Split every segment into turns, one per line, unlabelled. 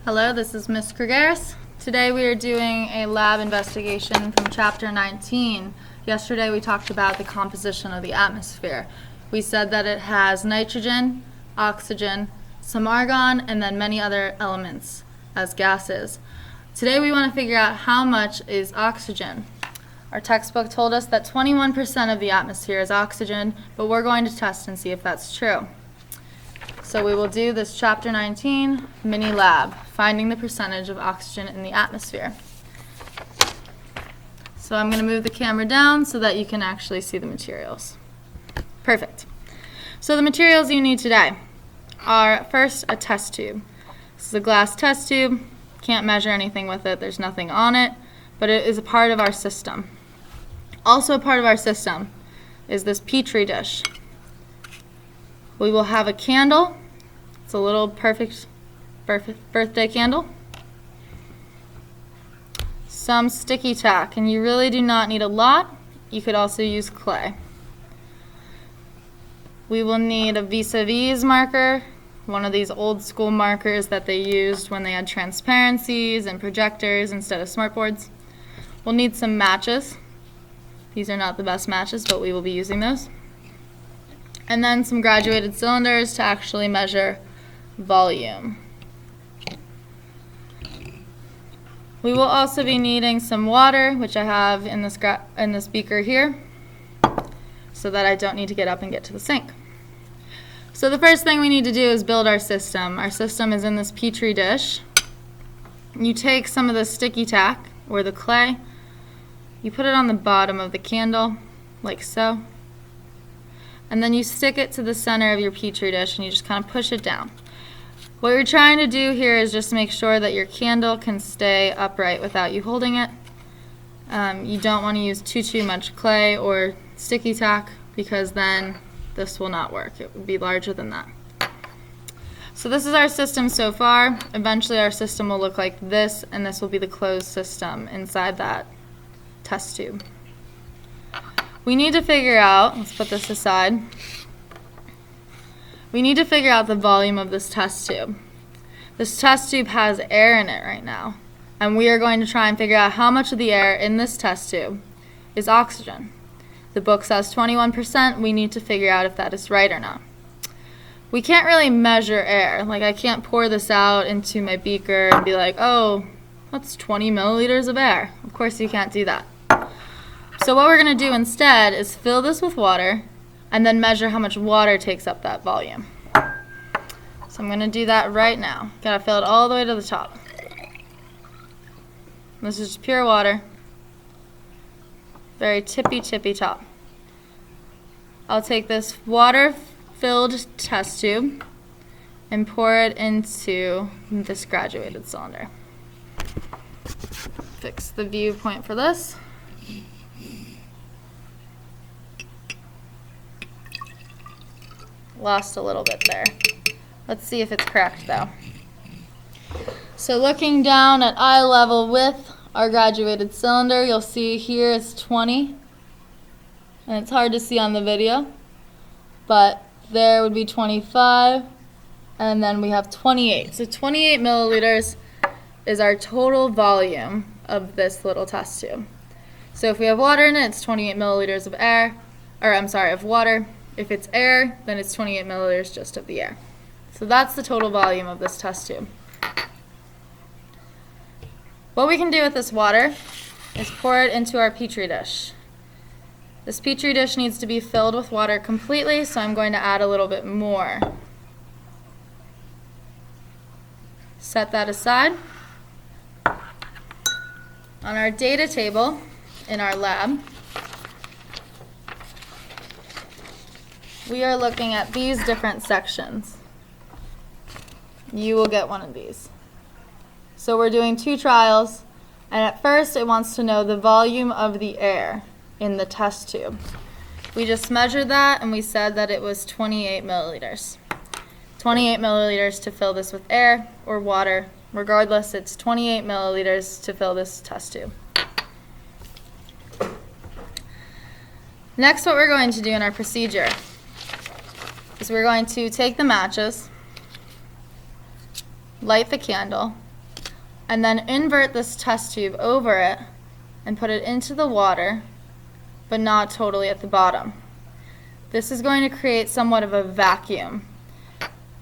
Hello, this is Ms. Krugeris. Today we are doing a lab investigation from Chapter 19. Yesterday we talked about the composition of the atmosphere. We said that it has nitrogen, oxygen, some argon, and then many other elements as gases. Today we want to figure out how much is oxygen. Our textbook told us that 21% of the atmosphere is oxygen, but we're going to test and see if that's true. So we will do this Chapter 19 mini lab, finding the percentage of oxygen in the atmosphere. So I'm going to move the camera down so that you can actually see the materials. Perfect. So the materials you need today are first a test tube. This is a glass test tube. Can't measure anything with it. There's nothing on it, but it is a part of our system. Also a part of our system is this Petri dish. We will have a candle. It's a little perfect birthday candle. Some sticky tack, and you really do not need a lot. You could also use clay. We will need a vis-a-vis marker, one of these old school markers that they used when they had transparencies and projectors instead of smartboards. We'll need some matches. These are not the best matches, but we will be using those. And then some graduated cylinders to actually measure volume. We will also be needing some water, which I have in this beaker here, so that I don't need to get up and get to the sink. So the first thing we need to do is build our system. Our system is in this Petri dish. You take some of the sticky tack, or the clay, you put it on the bottom of the candle, like so. And then you stick it to the center of your Petri dish and you just kind of push it down. What you're trying to do here is just make sure that your candle can stay upright without you holding it. You don't want to use too much clay or sticky tack, because then this will not work. It would be larger than that. So this is our system so far. Eventually our system will look like this, and this will be the closed system inside that test tube. We need to figure out, let's put this aside, we need to figure out the volume of this test tube. This test tube has air in it right now, and we are going to try and figure out how much of the air in this test tube is oxygen. The book says 21%, we need to figure out if that is right or not. We can't really measure air. Like, I can't pour this out into my beaker and be like, oh, that's 20 milliliters of air. Of course you can't do that. So what we're going to do instead is fill this with water and then measure how much water takes up that volume. So I'm going to do that right now. Got to fill it all the way to the top. This is just pure water. Very tippy top. I'll take this water-filled test tube and pour it into this graduated cylinder. Fix the viewpoint for this. Lost a little bit there. Let's see if it's correct though. So looking down at eye level with our graduated cylinder, you'll see here it's 20, and it's hard to see on the video, but there would be 25, and then we have 28. So 28 milliliters is our total volume of this little test tube. So if we have water in it, it's 28 milliliters of air, or I'm sorry, of water. If it's air, then it's 28 milliliters just of the air. So that's the total volume of this test tube. What we can do with this water is pour it into our Petri dish. This Petri dish needs to be filled with water completely, so I'm going to add a little bit more. Set that aside. On our data table in our lab, we are looking at these different sections. You will get one of these. So we're doing 2 trials, and at first it wants to know the volume of the air in the test tube. We just measured that, and we said that it was 28 milliliters. 28 milliliters to fill this with air or water. Regardless, it's 28 milliliters to fill this test tube. Next, what we're going to do in our procedure is we're going to take the matches, light the candle, and then invert this test tube over it and put it into the water, but not totally at the bottom. This is going to create somewhat of a vacuum.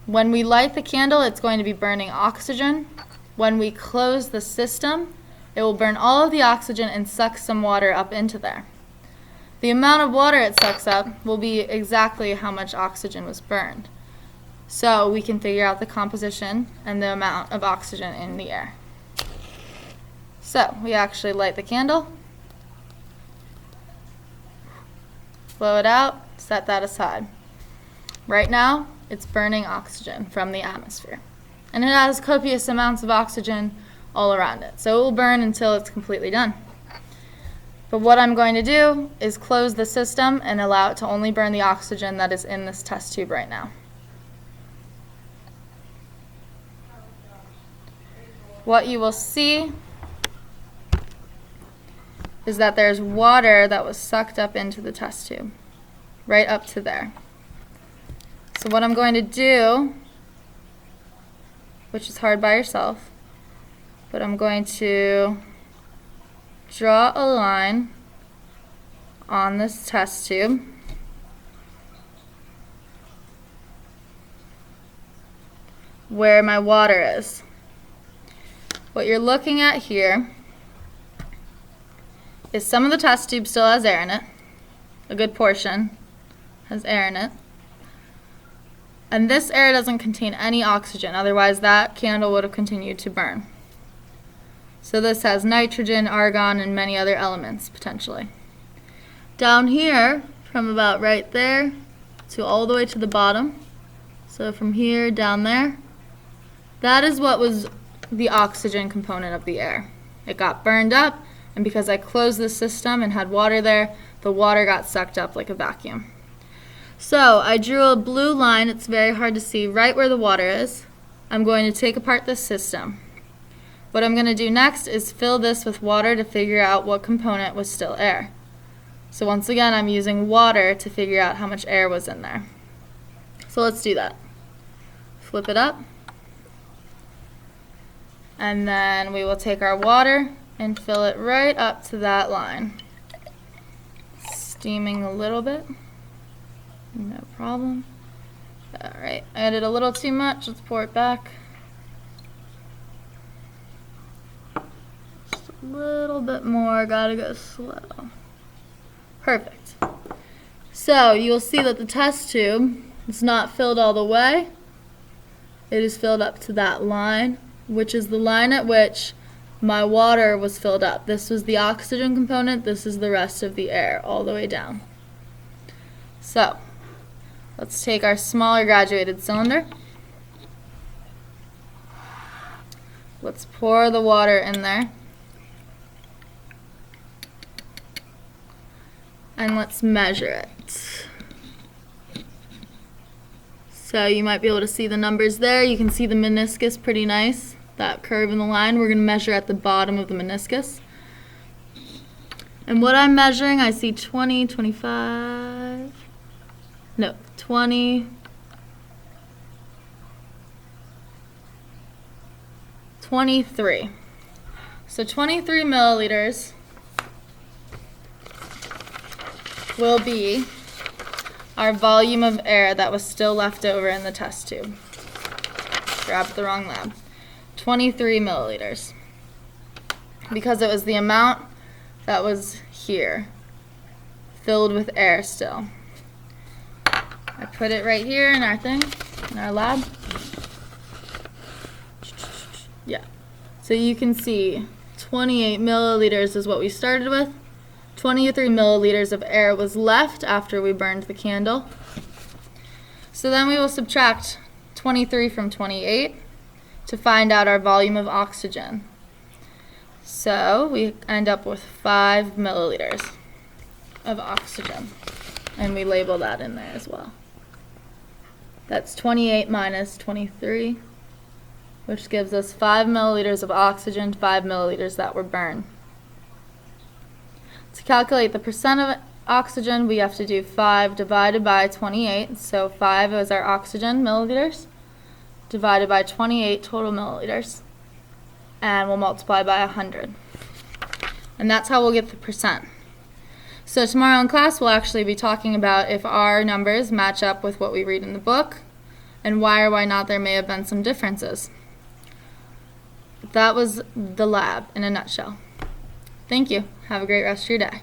When we light the candle, it's going to be burning oxygen. When we close the system, it will burn all of the oxygen and suck some water up into there. The amount of water it sucks up will be exactly how much oxygen was burned. So we can figure out the composition and the amount of oxygen in the air. So we actually light the candle, blow it out, set that aside. Right now, it's burning oxygen from the atmosphere. And it has copious amounts of oxygen all around it. So it will burn until it's completely done. But what I'm going to do is close the system and allow it to only burn the oxygen that is in this test tube right now. What you will see is that there's water that was sucked up into the test tube, right up to there. So what I'm going to do, which is hard by yourself, but I'm going to draw a line on this test tube where my water is. What you're looking at here is some of the test tube still has air in it. A good portion has air in it. And this air doesn't contain any oxygen, otherwise that candle would have continued to burn. So this has nitrogen, argon, and many other elements, potentially. Down here, from about right there to all the way to the bottom, so from here down there, that is what was the oxygen component of the air. It got burned up, and because I closed the system and had water there, the water got sucked up like a vacuum. So I drew a blue line, it's very hard to see, right where the water is. I'm going to take apart this system. What I'm going to do next is fill this with water to figure out what component was still air. So once again, I'm using water to figure out how much air was in there. So let's do that. Flip it up. And then we will take our water and fill it right up to that line. Steaming a little bit. No problem. Alright, I added a little too much. Let's pour it back. Just a little bit more. Gotta go slow. Perfect. So you'll see that the test tube is not filled all the way. It is filled up to that line, which is the line at which my water was filled up. This was the oxygen component. This is the rest of the air all the way down. So let's take our smaller graduated cylinder. Let's pour the water in there. And let's measure it. So you might be able to see the numbers there. You can see the meniscus pretty nice, that curve in the line. We're going to measure at the bottom of the meniscus. And what I'm measuring, I see 20, 25, no, 20, 23. So 23 milliliters will be our volume of air that was still left over in the test tube. Grabbed the wrong lab. 23 milliliters. Because it was the amount that was here, filled with air still. I put it right here in our thing, in our lab. Yeah. So you can see 28 milliliters is what we started with. 23 milliliters of air was left after we burned the candle. So then we will subtract 23 from 28 to find out our volume of oxygen. So we end up with 5 milliliters of oxygen, and we label that in there as well. That's 28 minus 23, which gives us 5 milliliters of oxygen, 5 milliliters that were burned. To calculate the percent of oxygen, we have to do 5 divided by 28. So 5 is our oxygen milliliters, divided by 28 total milliliters. and we'll multiply by 100. And that's how we'll get the percent. So tomorrow in class we'll actually be talking about if our numbers match up with what we read in the book, and why or why not there may have been some differences. That was the lab in a nutshell. Thank you. Have a great rest of your day.